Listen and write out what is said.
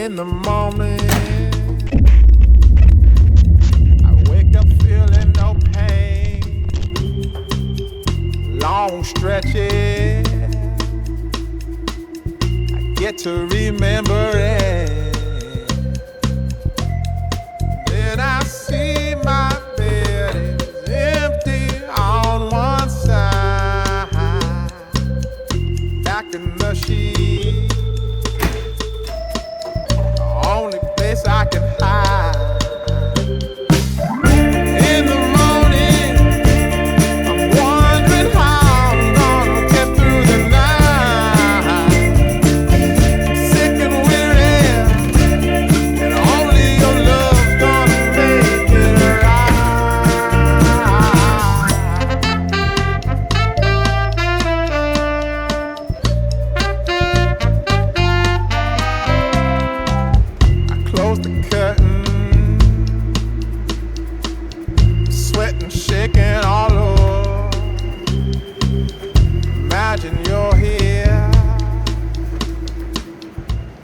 in the morning. I wake up feeling no pain. Long stretches, I get to remember it. Then I see my bed is empty on one side. Back in the sheet, the only place I can hide. In the morning, I'm wondering how I'm gonna get through the night. Sick and weary, and only your love's gonna make it right. I close the curtain, sweating, shaking all over. Imagine you're here,